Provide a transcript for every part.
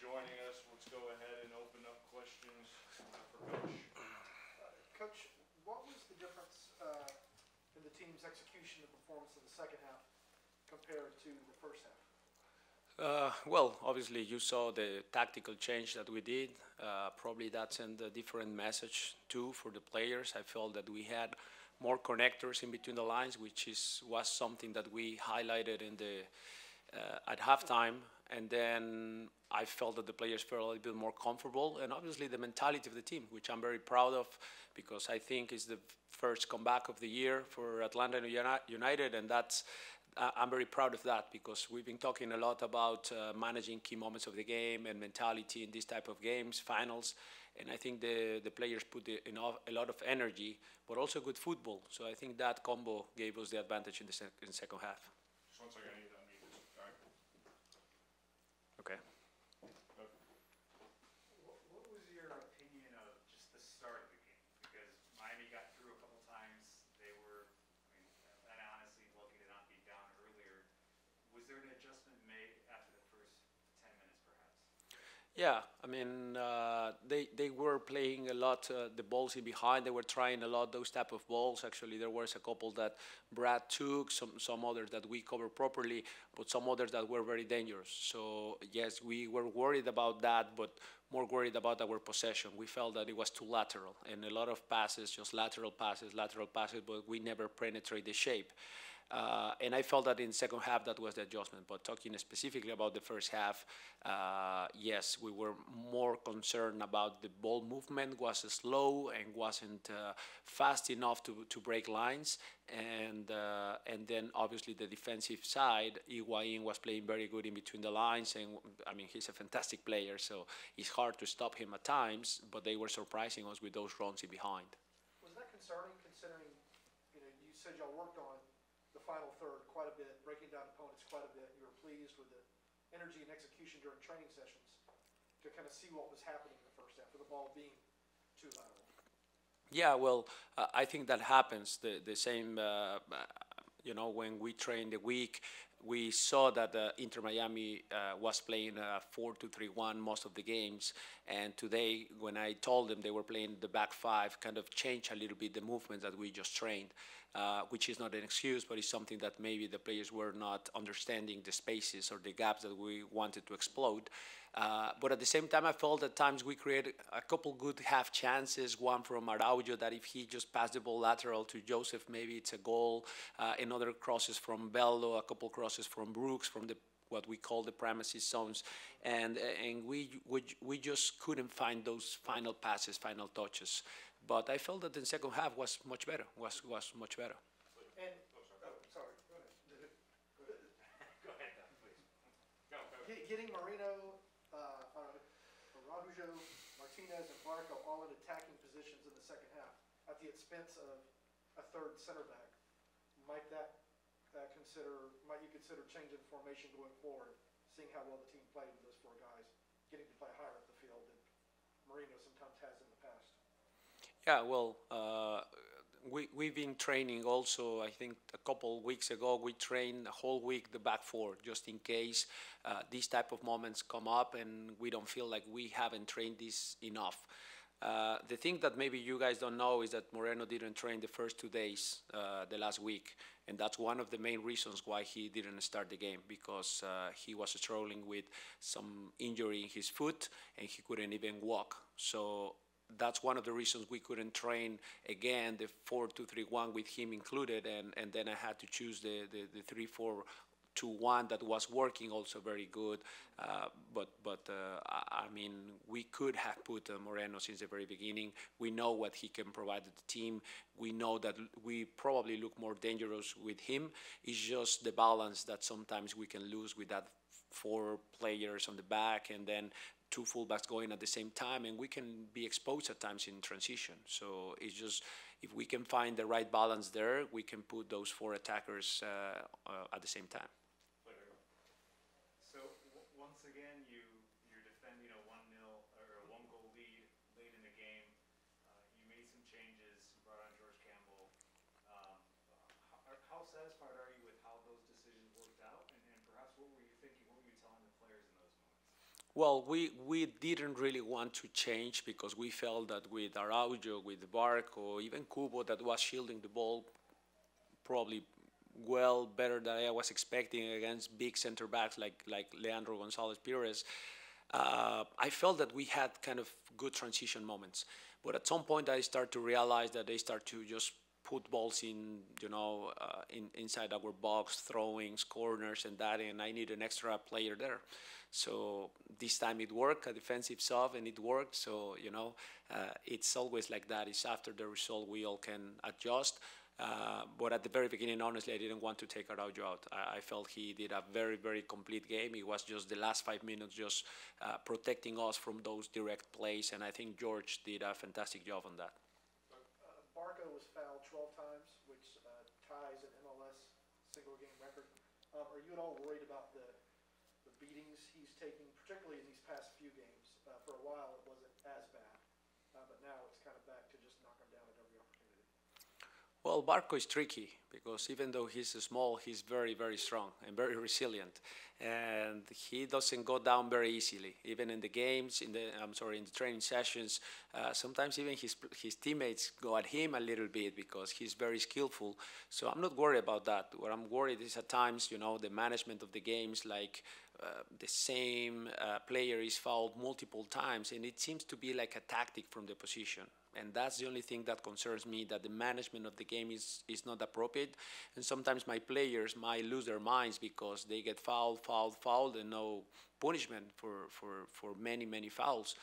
joining us. Let's go ahead and open up questions for Coach. Coach, what was the difference in the team's execution and performance in the second half compared to the first half? Well, obviously you saw the tactical change that we did. Probably that sent a different message too for the players. I felt that we had more connectors in between the lines, which was something that we highlighted in the at halftime. And then I felt that the players felt a little bit more comfortable, and obviously the mentality of the team, which I'm very proud of, because I think it's the first comeback of the year for Atlanta United, and I'm very proud of that, because we've been talking a lot about managing key moments of the game and mentality in these type of games, finals, and I think the players put a lot of energy, but also good football. So I think that combo gave us the advantage in the second half. Just one second, I need that music. All right. Okay. What was your opinion of just the start of the game? Because Miami got through a couple times. They were, and honestly, lucky to not be down earlier. Was there an adjustment made after the first 10 minutes, perhaps? Yeah, I mean, they were playing a lot, the balls in behind. They were trying a lot those type of balls. Actually, there was a couple that Brad took, some others that we covered properly, but some others that were very dangerous. So yes, we were worried about that, but more worried about our possession. We felt that it was too lateral, and a lot of passes, just lateral passes, but we never penetrate the shape. And I felt that in second half that was the adjustment. But talking specifically about the first half, yes, we were more concerned about the ball movement was slow and wasn't fast enough to break lines. And then obviously the defensive side, Higuain was playing very good in between the lines, and I mean he's a fantastic player, so it's hard to stop him at times. But they were surprising us with those runs in behind. Was that concerning, considering you said y'all worked on the final third quite a bit, breaking down opponents quite a bit? You were pleased with the energy and execution during training sessions to kind of see what was happening in the first half, with the ball being too lateral. Yeah, well, I think that happens. The same, when we trained the week, we saw that Inter Miami was playing 4-2-3-1 most of the games. And today, when I told them they were playing the back five, kind of changed a little bit the movements that we just trained, which is not an excuse, but it's something that maybe the players were not understanding the spaces or the gaps that we wanted to explode. But at the same time, I felt at times we created a couple good half chances, one from Araujo that if he just passed the ball lateral to Joseph, maybe it's a goal. Another crosses from Bello, a couple crosses from Brooks, from what we call the premises zones. And we just couldn't find those final passes, final touches. But I felt that the second half was much better, was much better. And, sorry, go ahead. Go ahead, please. Go. Getting Marino, Araujo, Martinez, and Barco all in attacking positions in the second half at the expense of a third center back, might you consider changing the formation going forward, seeing how well the team played with those four guys, getting to play higher up the field than Marino sometimes has in the past? Yeah, well, we've been training also. I think a couple weeks ago we trained a whole week the back four, just in case these type of moments come up and we don't feel like we haven't trained this enough. The thing that maybe you guys don't know is that Moreno didn't train the first 2 days, the last week, and that's one of the main reasons why he didn't start the game, because he was struggling with some injury in his foot and he couldn't even walk. So that's one of the reasons we couldn't train again the 4-2-3-1 with him included, and then I had to choose the 3-4-2-1 that was working also very good. I mean, we could have put Moreno since the very beginning. We know what he can provide to the team. We know that we probably look more dangerous with him. It's just the balance that sometimes we can lose with that 4 players on the back and then 2 fullbacks going at the same time, and we can be exposed at times in transition. So it's just, if we can find the right balance there, we can put those 4 attackers at the same time. So once again, you're defending a 1-0 or a 1-goal lead late in the game. You made some changes, brought on George Campbell. How satisfied are you with how those decisions worked out? And perhaps what were you thinking? What were you telling the players in those moments? Well, we didn't really want to change because we felt that with Araujo, with Barco, even Kubo that was shielding the ball probably well better than I was expecting against big center backs like Leandro Gonzalez Pires. I felt that we had kind of good transition moments, but at some point I start to realize that they start to just put balls in, inside our box, throwings, corners, and that, and I need an extra player there. So this time it worked, a defensive sub, and it worked. So it's always like that. It's after the result we all can adjust. But at the very beginning, honestly, I didn't want to take Araujo out. I felt he did a very, very complete game. It was just the last 5 minutes just protecting us from those direct plays, and I think George did a fantastic job on that. Barco was fouled 12 times, which ties an MLS single-game record. Are you at all worried about the beatings he's taking, particularly in these past few games? For a while, it wasn't as bad, but now it's kind of back to just knock him down at every opportunity. Well, Barco is tricky because even though he's small, he's very, very strong and very resilient, and he doesn't go down very easily. Even in the games, in the training sessions, sometimes even his teammates go at him a little bit because he's very skillful. So I'm not worried about that. What I'm worried is at times, the management of the games, like the same player is fouled multiple times, and it seems to be like a tactic from the position. And that's the only thing that concerns me, that the management of the game is not appropriate. And sometimes my players might lose their minds because they get fouled, and no punishment for many, many fouls.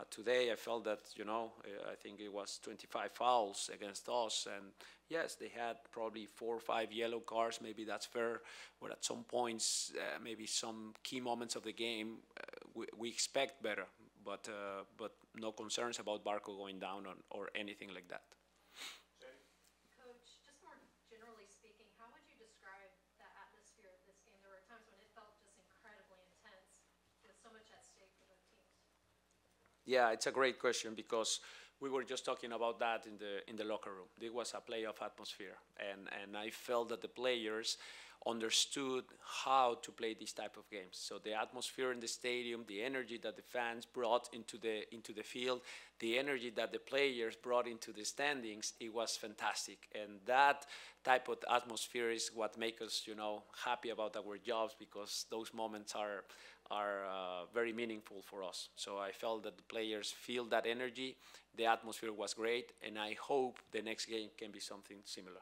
Today I felt that, I think it was 25 fouls against us. And yes, they had probably 4 or 5 yellow cards. Maybe that's fair. But at some points, maybe some key moments of the game, we expect better. But no concerns about Barco going down or anything like that. Coach, just more generally speaking, how would you describe the atmosphere of this game? There were times when it felt just incredibly intense with so much at stake for both teams. Yeah, it's a great question because we were just talking about that in the locker room. There was a playoff atmosphere, and I felt that the players understood how to play this type of games. So the atmosphere in the stadium, the energy that the fans brought into the field, the energy that the players brought into the standings, it was fantastic. And that type of atmosphere is what makes us, happy about our jobs, because those moments are very meaningful for us. So I felt that the players feel that energy. The atmosphere was great, and I hope the next game can be something similar.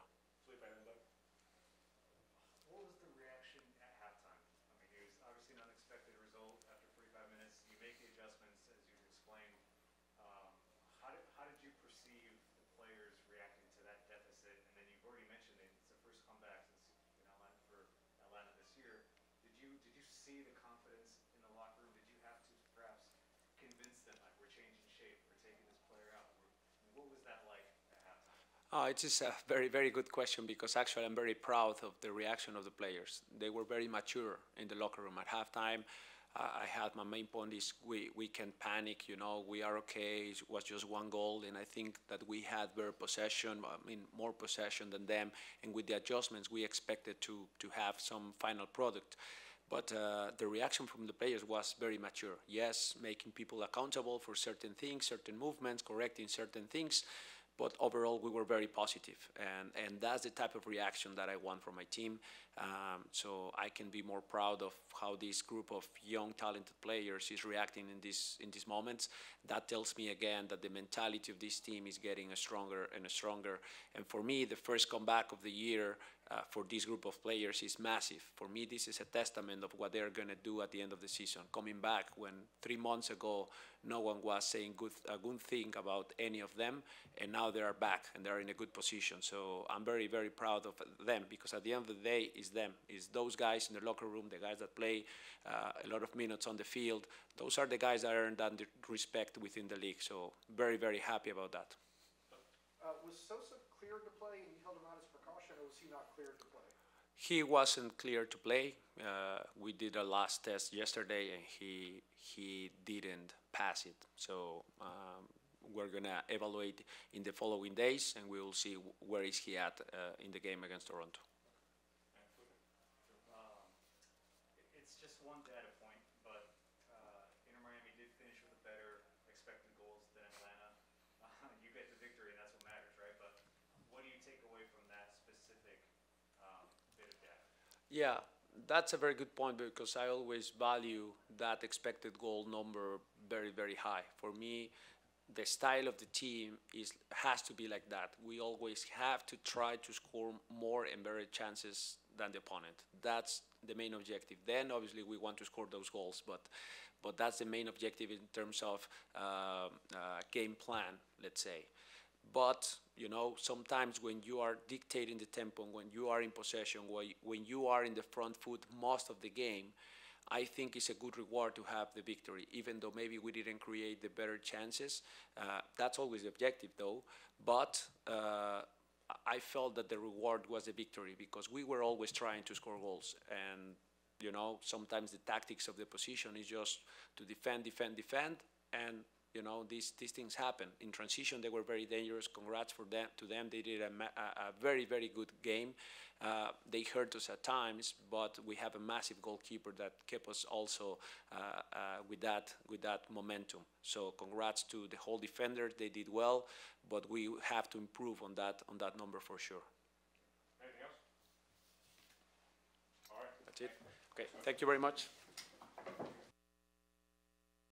What was the reaction at halftime? I mean, it was obviously an unexpected result after 45 minutes. You make the adjustments, as you explained. How did you perceive the players reacting to that deficit? And then you've already mentioned it, it's the first comeback since for Atlanta this year. Did you see the confidence in the locker room? Did you have to perhaps convince them, like, we're changing shape, we're taking this player out? What was that like at halftime? It is a very, very good question, because actually I'm very proud of the reaction of the players. They were very mature in the locker room at halftime. I had my main point is we can panic, we are okay. It was just 1 goal, and I think that we had better possession, more possession than them, and with the adjustments we expected to have some final product. But the reaction from the players was very mature. Yes, making people accountable for certain things, certain movements, correcting certain things, but overall we were very positive, and that's the type of reaction that I want from my team. So I can be more proud of how this group of young, talented players is reacting in these moments. That tells me again that the mentality of this team is getting stronger and stronger. And for me, the first comeback of the year for this group of players is massive. For me, this is a testament of what they're going to do at the end of the season. Coming back when 3 months ago, no one was saying a good thing about any of them, and now they are back and they're in a good position. So I'm very, very proud of them, because at the end of the day, it's them. It's those guys in the locker room, the guys that play a lot of minutes on the field. Those are the guys that earn that respect within the league. So very, very happy about that. Was Sosa cleared to play and you held him out as precaution, or was he not cleared to play? He wasn't clear to play. We did a last test yesterday, and he didn't pass it. So we're gonna evaluate in the following days, and we will see where is he at in the game against Toronto. It's just one data point, but Yeah, that's a very good point because I always value that expected goal number very, very high. For me, the style of the team has to be like that. We always have to try to score more and better chances than the opponent. That's the main objective. Then obviously we want to score those goals, but that's the main objective in terms of game plan, let's say. But sometimes when you are dictating the tempo, when you are in possession, when you are in the front foot most of the game, I think it's a good reward to have the victory, even though maybe we didn't create the better chances. That's always the objective, though. But I felt that the reward was the victory because we were always trying to score goals. And, sometimes the tactics of the position is just to defend, defend, defend, and these things happen. In transition, they were very dangerous. Congrats to them. They did a very, very good game. They hurt us at times, but we have a massive goalkeeper that kept us also with that momentum. So congrats to the whole defender. They did well, but we have to improve on that number for sure. Anything else? All right. That's it. Okay. Thank you very much.